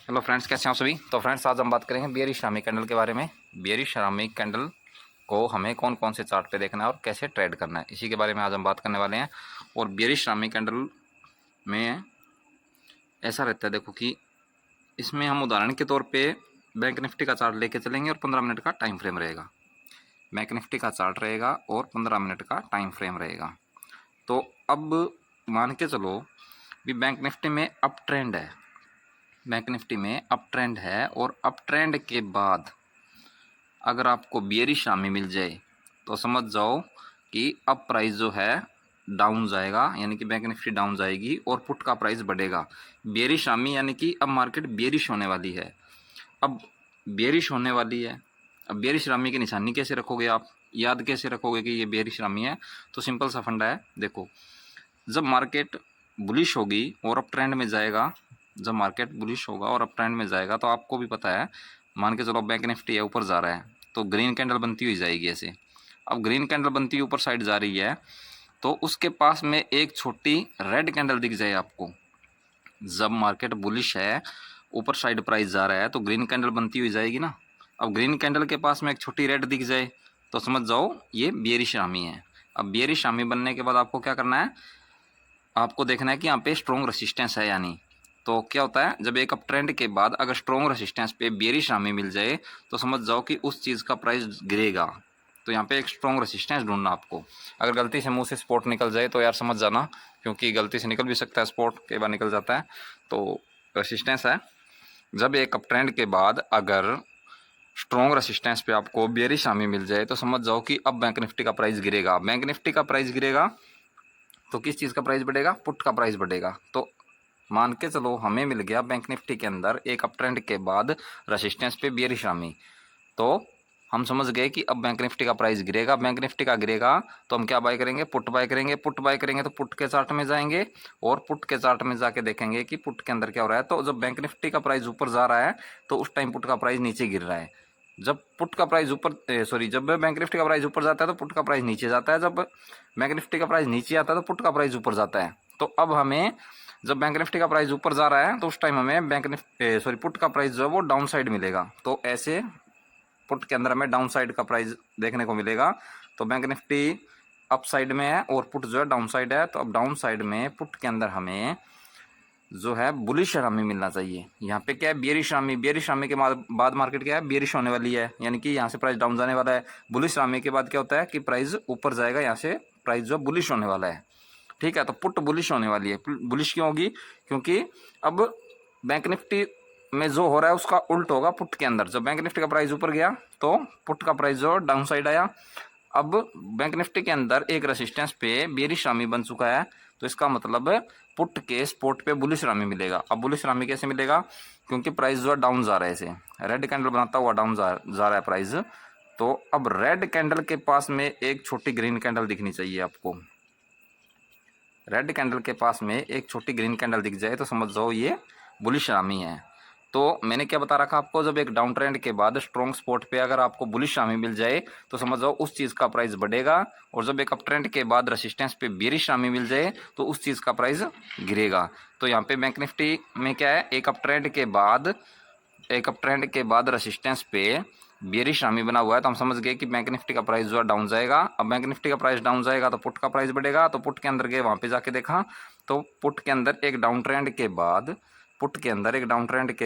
Hello friends, कैसे हैं आप सभी। तो फ्रेंड्स, आज हम बात करेंगे बियरिश सिरामिक कैंडल के बारे में। बियरिश सिरामिक कैंडल को हमें कौन कौन से चार्ट पे देखना है और कैसे ट्रेड करना है, इसी के बारे में आज हम बात करने वाले हैं। और बियरिश सिरामिक कैंडल में ऐसा रहता है, देखो कि इसमें हम उदाहरण के तौर पे बैंक निफ्टी का चार्ट लेके चलेंगे और 15 मिनट का टाइम फ्रेम रहेगा। बैंक निफ्टी का चार्ट रहेगा और 15 मिनट का टाइम फ्रेम रहेगा। तो अब मान के चलो भी बैंक निफ्टी में अप ट्रेंड है, बैंक निफ्टी में अप ट्रेंड है और अप ट्रेंड के बाद अगर आपको बियरिश शामी मिल जाए तो समझ जाओ कि अब प्राइस जो है डाउन जाएगा, यानी कि बैंक निफ्टी डाउन जाएगी और पुट का प्राइस बढ़ेगा। बियरिश शामी यानी कि अब मार्केट बियरिश होने वाली है। अब बियरिश होने वाली है, अब बियरिश रामी की निशानी कैसे रखोगे, आप याद कैसे रखोगे कि ये बियरिश रामी है। तो सिंपल सा फंडा है, देखो जब मार्केट बुलिश होगी और अप ट्रेंड में जाएगा, जब मार्केट बुलिश होगा और अप ट्रेंड में जाएगा तो आपको भी पता है, मान के चलो बैंक निफ्टी है ऊपर जा रहा है तो ग्रीन कैंडल बनती हुई जाएगी ऐसे। अब ग्रीन कैंडल बनती हुई ऊपर साइड जा रही है तो उसके पास में एक छोटी रेड कैंडल दिख जाए आपको। जब मार्केट बुलिश है, ऊपर साइड प्राइस जा रहा है तो ग्रीन कैंडल बनती हुई जाएगी ना। अब ग्रीन कैंडल के पास में एक छोटी रेड दिख जाए तो समझ जाओ ये बियरिश रामी है। अब बियरिश रामी बनने के बाद आपको क्या करना है, आपको देखना है कि यहाँ पे स्ट्रॉन्ग रेसिस्टेंस है या नहीं। तो क्या होता है, जब एक अप ट्रेंड के बाद अगर स्ट्रॉन्ग रेसिस्टेंस पे बियरिश रामी मिल जाए तो समझ जाओ कि उस चीज़ का प्राइस गिरेगा। तो यहाँ पे एक स्ट्रॉन्ग रेसिस्टेंस ढूंढना आपको। अगर गलती से मुंह से स्पॉट निकल जाए तो यार समझ जाना, क्योंकि गलती से निकल भी सकता है, स्पॉट कई बार निकल जाता है। तो रेसिस्टेंस है, जब एक अप ट्रेंड के बाद अगर स्ट्रॉन्ग रेसिस्टेंस पे आपको बियरिश रामी मिल जाए तो समझ जाओ कि अब बैंक निफ्टी का प्राइस गिरेगा। बैंक निफ्टी का प्राइस गिरेगा तो किस चीज़ का प्राइस बढ़ेगा, पुट का प्राइस बढ़ेगा। तो मान के चलो हमें मिल गया बैंक निफ्टी के अंदर एक अप ट्रेंड के बाद रेसिस्टेंस पे बियरिश रामी, तो हम समझ गए कि अब बैंक निफ्टी का प्राइस गिरेगा। बैंक निफ्टी का गिरेगा तो हम क्या बाय करेंगे, पुट बाय करेंगे। पुट बाय करेंगे तो पुट के चार्ट में जाएंगे और पुट के चार्ट में जाके देखेंगे कि पुट के अंदर क्या हो रहा है। तो जब बैंक निफ्टी का प्राइस ऊपर जा रहा है तो उस टाइम पुट का प्राइस नीचे गिर रहा है। जब पुट का प्राइस ऊपर जब बैंक निफ्टी का प्राइस ऊपर जाता है तो पुट का प्राइस नीचे जाता है। जब बैंक निफ्टी का प्राइस नीचे आता है तो पुट का प्राइस ऊपर जाता है। तो अब हमें जब बैंक निफ्टी का प्राइस ऊपर जा रहा है तो उस टाइम हमें पुट का प्राइस जो है वो डाउन साइड मिलेगा। तो ऐसे पुट के अंदर हमें डाउन साइड का प्राइस देखने को मिलेगा। तो बैंक निफ्टी अप साइड में है और पुट जो है डाउन साइड है। तो अब डाउन साइड में पुट के अंदर हमें जो है बुलिश रामी मिलना चाहिए। यहाँ पे क्या है, बियरिश रामी। बियरिश रामी के बाद मार्केट क्या है, बियरिश होने वाली है, यानी कि यहाँ से प्राइस डाउन जाने वाला है। बुलिश रामी के बाद क्या होता है कि प्राइस ऊपर जाएगा, यहाँ से प्राइस जो बुलिश होने वाला है। ठीक है, तो पुट बुलिश होने वाली है। बुलिश क्यों होगी, क्योंकि अब बैंक निफ्टी में जो हो रहा है उसका उल्ट होगा पुट के अंदर। जब बैंक निफ्टी का प्राइस ऊपर गया तो पुट का प्राइस जो डाउन साइड आया। अब बैंक निफ्टी के अंदर एक रेसिस्टेंस पे बेरिश रामी बन चुका है, तो इसका मतलब पुट के स्पॉट पे बुलिश रामी मिलेगा। अब बुलिश रामी कैसे मिलेगा, क्योंकि प्राइस जो है डाउन जा रहा है, ऐसे रेड कैंडल बनाता हुआ डाउन जा रहा है प्राइस। तो अब रेड कैंडल के पास में एक छोटी ग्रीन कैंडल दिखनी चाहिए आपको। रेड कैंडल के पास में एक छोटी ग्रीन कैंडल दिख जाए तो समझ जाओ ये बुलिश रामी है। तो मैंने क्या बता रखा आपको, जब एक डाउन ट्रेंड के बाद स्ट्रॉन्ग स्पॉट पे अगर आपको बुलिश रामी मिल जाए तो समझ जाओ उस चीज़ का प्राइस बढ़ेगा। और जब एक अप ट्रेंड के बाद रेसिस्टेंस पे बेरिश रामी मिल जाए तो उस चीज़ का प्राइस गिरेगा। तो यहाँ पे बैंक निफ्टी में क्या है, एक अप ट्रेंड के बाद रेसिस्टेंस पे बेरिश रामी बना हुआ है। तो हम समझ गए कि बैंक निफ्टी का प्राइस जो है डाउन जाएगा। अब बैंक निफ्टी का प्राइस डाउन जाएगा तो पुट का प्राइस बढ़ेगा। तो पुट के अंदर गए, वहाँ पे जाके देखा तो पुट के अंदर एक डाउन ट्रेंड के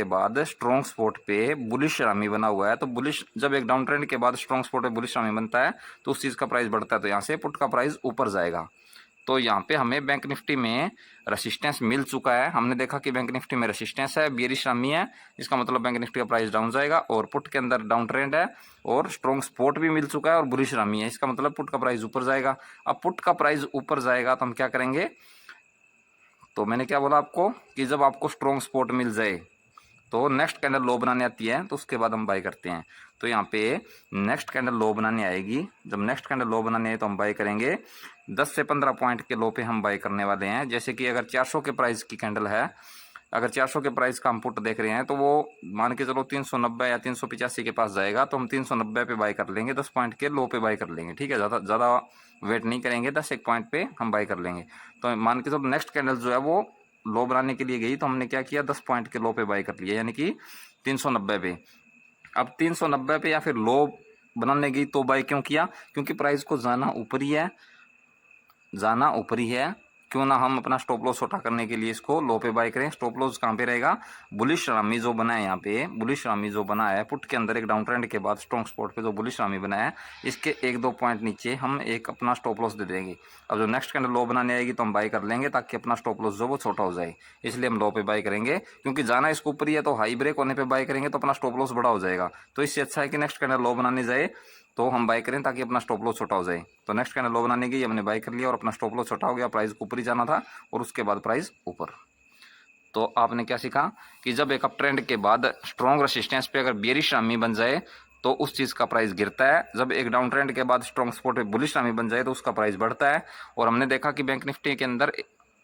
बाद स्ट्रॉन्ग स्पॉट पे बुलिश रामी बना हुआ है। तो बुलिश, जब एक डाउन ट्रेंड के बाद स्ट्रॉन्ग स्पॉट पे बुलिश रामी बनता है तो उस चीज़ का प्राइस बढ़ता है, तो यहाँ से पुट का प्राइस ऊपर जाएगा। तो यहाँ पे हमें बैंक निफ्टी में रेसिस्टेंस मिल चुका है। हमने देखा कि बैंक निफ्टी में रेसिस्टेंस है, बेरिश रामी है, इसका मतलब बैंक निफ्टी का प्राइस डाउन जाएगा। और पुट के अंदर डाउन ट्रेंड है और स्ट्रॉन्ग सपोर्ट भी मिल चुका है और बुलिश रामी है, इसका मतलब पुट का प्राइस ऊपर जाएगा। अब पुट का प्राइस ऊपर जाएगा तो हम क्या करेंगे, तो मैंने क्या बोला आपको कि जब आपको स्ट्रॉन्ग सपोर्ट मिल जाए तो नेक्स्ट कैंडल लो बनाने आती है, तो उसके बाद हम बाई करते हैं। तो यहाँ पे नेक्स्ट कैंडल लो बनाने आएगी, जब नेक्स्ट कैंडल लो बनाने आए तो हम बाई करेंगे। 10 से 15 पॉइंट के लो पे हम बाई करने वाले हैं। जैसे कि अगर 400 के प्राइस की कैंडल है, अगर 400 के प्राइस का हम पुट देख रहे हैं तो वो मान के चलो 390 या 385 के पास जाएगा, तो हम 390 पे बाई कर लेंगे, 10 पॉइंट के लो पे बाई कर लेंगे। ठीक है, ज़्यादा वेट नहीं करेंगे, 10 एक पॉइंट पे हम बाई कर लेंगे। तो मान के चलो नेक्स्ट कैंडल जो है वो लो बनाने के लिए गई तो हमने क्या किया, 10 पॉइंट के लो पे बाई कर लिया, यानी कि 390 पे। अब 390 पे या फिर लो बनाने गई तो बाई क्यों किया, क्योंकि प्राइस को जाना ऊपर ही है, जाना ऊपर ही है, क्यों ना हम अपना स्टॉप लॉस छोटा करने के लिए इसको लो पे बाय करें। स्टॉप लॉस कहाँ पे रहेगा, बुलिश रामी जो बना है, यहाँ पे बुलिश रामी जो बना है पुट के अंदर एक डाउन ट्रेंड के बाद स्ट्रॉन्ग स्पॉट पे जो बुलिश रामी बना है, इसके 1-2 पॉइंट नीचे हम एक अपना स्टॉप लॉस दे देंगे। अब जो नेक्स्ट कैंडल लो बनाने आएगी तो हम बाय कर लेंगे, ताकि अपना स्टॉप लॉस जो वो छोटा हो जाए, इसलिए हम लो पे बाय करेंगे। क्योंकि जाना इसको ऊपर ही है, तो हाई ब्रेक होने पे बाय करेंगे तो अपना स्टॉप लॉस बड़ा हो जाएगा। तो इससे अच्छा है कि नेक्स्ट कैंडल लो बनाने जाए तो हम बाय करें, ताकि अपना स्टॉप लॉस छोटा हो जाए। तो नेक्स्ट कैंडल लो बनाने की हमने बाय कर लिया और अपना स्टॉप लॉस छोटा हो गया, प्राइस को ऊपर ही जाना था और उसके बाद प्राइस ऊपर। तो आपने क्या सीखा कि जब एक अप ट्रेंड के बाद स्ट्रॉन्ग रेसिस्टेंस पे अगर बेरिश रामी बन जाए तो उस चीज़ का प्राइस गिरता है, जब एक डाउन ट्रेंड के बाद स्ट्रॉन्ग सपोर्ट पे बुलिश रामी बन जाए तो उसका प्राइस बढ़ता है। और हमने देखा कि बैंक निफ्टी के अंदर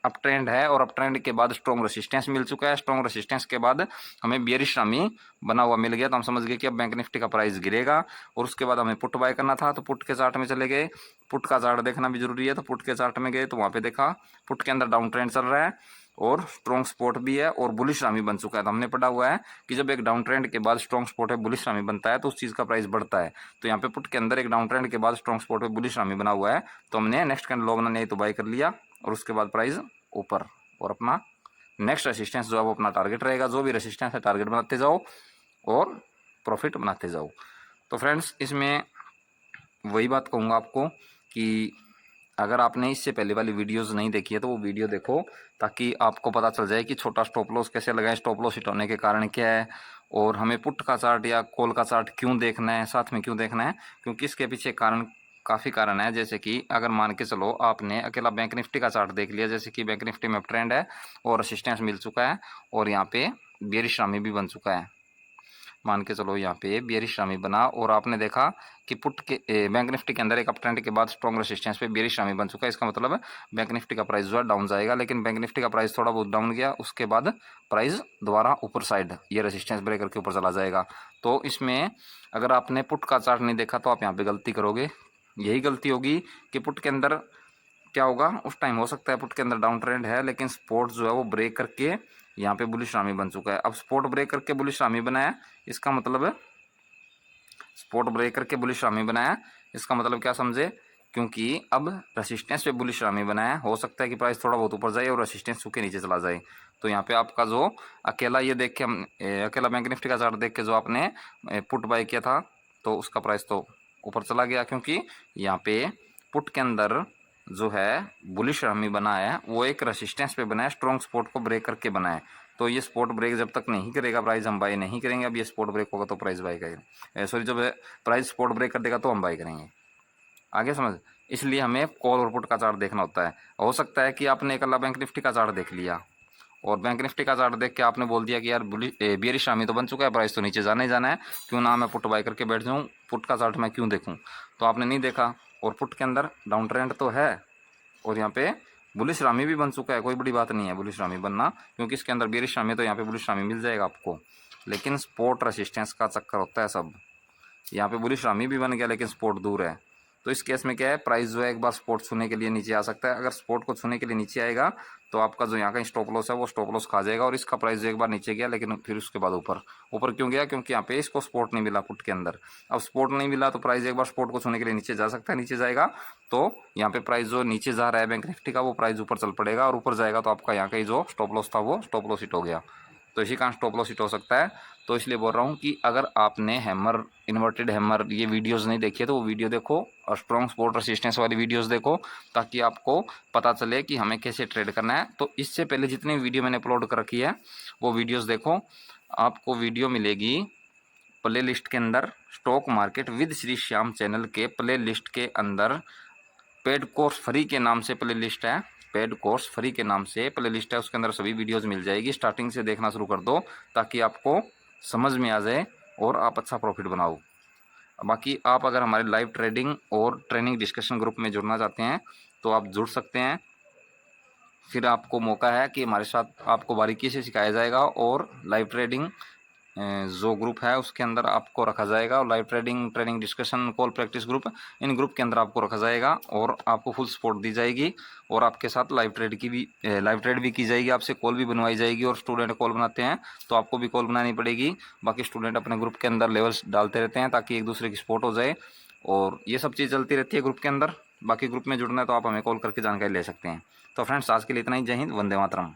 अप ट्रेंड है और अप ट्रेंड के बाद स्ट्रॉन्ग रेसिस्टेंस मिल चुका है, स्ट्रॉन्ग रेसिस्टेंस के बाद हमें बेरिश रामी बना हुआ मिल गया, तो हम समझ गए कि अब बैंक निफ्टी का प्राइस गिरेगा। और उसके बाद हमें पुट बाय करना था, तो पुट के चार्ट में चले गए, पुट का चार्ट देखना भी जरूरी है। तो पुट के चार्ट में गए तो वहाँ पे देखा पुट के अंदर डाउन ट्रेंड चल रहा है और स्ट्रॉन्ग स्पॉट भी है और बुलिश रामी बन चुका है। तो हमने पढ़ा हुआ है कि जब एक डाउन ट्रेंड के बाद स्ट्रॉन्ग स्पॉट है, बुलिश रामी बनता है, तो उस चीज़ का प्राइस बढ़ता है। तो यहाँ पे पुट के अंदर एक डाउन ट्रेंड के बाद स्ट्रॉन्ग स्पॉट पे बुलिश रामी बना हुआ है, तो हमने नेक्स्ट कैंडल लो बनाने तो बाय कर लिया और उसके बाद प्राइस ऊपर, और अपना नेक्स्ट रेसिस्टेंस जो है वो अपना टारगेट रहेगा। जो भी रेसिस्टेंस है टारगेट बनाते जाओ और प्रॉफिट बनाते जाओ। तो फ्रेंड्स इसमें वही बात कहूँगा आपको कि अगर आपने इससे पहले वाली वीडियोस नहीं देखी है तो वो वीडियो देखो, ताकि आपको पता चल जाए कि छोटा स्टॉप लॉस कैसे लगाएं, स्टॉप लॉस हिट होने के कारण क्या है, और हमें पुट का चार्ट या कॉल का चार्ट क्यों देखना है, साथ में क्यों देखना है। क्योंकि इसके पीछे कारण काफ़ी कारण है। जैसे कि अगर मान के चलो आपने अकेला बैंक निफ्टी का चार्ट देख लिया, जैसे कि बैंक निफ्टी में ट्रेंड है और रेसिस्टेंस मिल चुका है और यहाँ पे बेरिश रामी भी बन चुका है, मान के चलो यहाँ पे बेरिश रामी बना और आपने देखा कि पुट के बैंक निफ्टी के अंदर एक अप ट्रेंड के बाद स्ट्रॉन्ग रेसिस्टेंस पे बेरिश रामी बन चुका है। इसका मतलब बैंक निफ्टी का प्राइस जो है डाउन जाएगा, लेकिन बैंक निफ्टी का प्राइस थोड़ा बहुत डाउन गया, उसके बाद प्राइस दोबारा ऊपर साइड ये रेसिस्टेंस ब्रेक करके ऊपर चला जाएगा। तो इसमें अगर आपने पुट का चार्ट नहीं देखा तो आप यहाँ पे गलती करोगे, यही गलती होगी कि पुट के अंदर क्या होगा, उस टाइम हो सकता है पुट के अंदर डाउन ट्रेंड है लेकिन स्पॉट जो है वो ब्रेक करके यहाँ पे बुलिश रामी बन चुका है। अब स्पॉट ब्रेक करके बुलिश रामी बनाया, इसका मतलब स्पॉट ब्रेक करके बुलिश रामी बनाया, इसका मतलब क्या समझे, क्योंकि अब रेसिस्टेंस पे बुलिश रामी बनाया, हो सकता है कि प्राइस थोड़ा बहुत ऊपर जाए और रेसिस्टेंस छू के नीचे चला जाए। तो यहाँ पे आपका जो अकेला ये देख के हम अकेला बैंक निफ्टी का चार्ट देख के जो आपने पुट बाय किया था तो उसका प्राइस तो ऊपर चला गया, क्योंकि यहाँ पे पुट के अंदर जो है बुलिश रामी बना है वो एक रेसिस्टेंस पे बना है, स्ट्रॉन्ग स्पॉट को ब्रेक करके बना है। तो ये स्पॉट ब्रेक जब तक नहीं करेगा प्राइस हम बाय नहीं करेंगे। अब ये स्पॉट ब्रेक होगा तो प्राइस बाय करेंगे, सॉरी जब प्राइस स्पॉट ब्रेक कर देगा तो हम बाय करेंगे। आगे समझ, इसलिए हमें कॉल और पुट का चार्ट देखना होता है। हो सकता है कि आपने अकेला बैंक निफ्टी का चार्ट देख लिया और बैंक निफ्टी का चार्ट देख के आपने बोल दिया कि यार बेरिश रामी तो बन चुका है, प्राइस तो नीचे जाना ही जाना है, क्यों ना मैं पुट बाय करके बैठ जाऊँ, पुट का चार्ट मैं क्यों देखूँ। तो आपने नहीं देखा और पुट के अंदर डाउन ट्रेंड तो है और यहाँ पे बुलिश रामी भी बन चुका है, कोई बड़ी बात नहीं है बुलिश रामी बनना, क्योंकि इसके अंदर बेरिश रामी तो यहाँ पे बुलिश रामी मिल जाएगा आपको। लेकिन स्पॉट रेसिस्टेंस का चक्कर होता है सब, यहाँ पे बुलिश रामी भी बन गया लेकिन स्पॉट दूर है। तो इस केस में क्या है, प्राइस जो है एक बार स्पॉट छूने के लिए नीचे आ सकता है। अगर स्पॉट को छूने के लिए नीचे आएगा तो आपका जो यहाँ का स्टॉप लॉस है वो स्टॉप लॉस खा जाएगा और इसका प्राइस जो एक बार नीचे गया लेकिन फिर उसके बाद ऊपर ऊपर क्यों गया, क्योंकि यहाँ पे इसको स्पॉट नहीं मिला पुट के अंदर। अब स्पॉट नहीं मिला तो प्राइस एक बार स्पॉट को छूने के लिए नीचे जा सकता है, नीचे जाएगा तो यहाँ पे प्राइस जो नीचे जा रहा है बैंक निफ्टी का वो प्राइस ऊपर चल पड़ेगा और ऊपर जाएगा तो आपका यहाँ का जो स्टॉप लॉस था वो स्टॉप लॉस हिट हो गया। तो इसी कारण स्टॉप लॉस हिट हो सकता है। तो इसलिए बोल रहा हूँ कि अगर आपने हैमर इन्वर्टेड हैमर ये वीडियोस नहीं देखी है तो वो वीडियो देखो और स्ट्रॉन्ग सपोर्ट रेसिस्टेंस वाली वीडियोस देखो, ताकि आपको पता चले कि हमें कैसे ट्रेड करना है। तो इससे पहले जितनी वीडियो मैंने अपलोड कर रखी है वो वीडियोस देखो, आपको वीडियो मिलेगी प्ले लिस्ट के अंदर, stock market with Shri Shyam channel के प्ले लिस्ट के अंदर पेड कोर्स फ्री के नाम से प्ले लिस्ट है, पेड कोर्स फ्री के नाम से प्ले लिस्ट है, उसके अंदर सभी वीडियोस मिल जाएगी। स्टार्टिंग से देखना शुरू कर दो ताकि आपको समझ में आ जाए और आप अच्छा प्रॉफिट बनाओ। बाकी आप अगर हमारे लाइव ट्रेडिंग और ट्रेनिंग डिस्कशन ग्रुप में जुड़ना चाहते हैं तो आप जुड़ सकते हैं। फिर आपको मौका है कि हमारे साथ आपको बारीकी से सिखाया जाएगा और लाइव ट्रेडिंग जो ग्रुप है उसके अंदर आपको रखा जाएगा, और live training discussion call practice group, इन ग्रुप के अंदर आपको रखा जाएगा और आपको फुल सपोर्ट दी जाएगी। और आपके साथ लाइव ट्रेड भी की जाएगी, आपसे कॉल भी बनवाई जाएगी। और स्टूडेंट कॉल बनाते हैं तो आपको भी कॉल बनानी पड़ेगी। बाकी स्टूडेंट अपने ग्रुप के अंदर लेवल्स डालते रहते हैं ताकि एक दूसरे की सपोर्ट हो जाए, और ये सब चीज़ चलती रहती है ग्रुप के अंदर। बाकी ग्रुप में जुड़ना है तो आप हमें कॉल करके जानकारी ले सकते हैं। तो फ्रेंड्स आज के लिए इतना ही। जय हिंद, वंदे मातरम।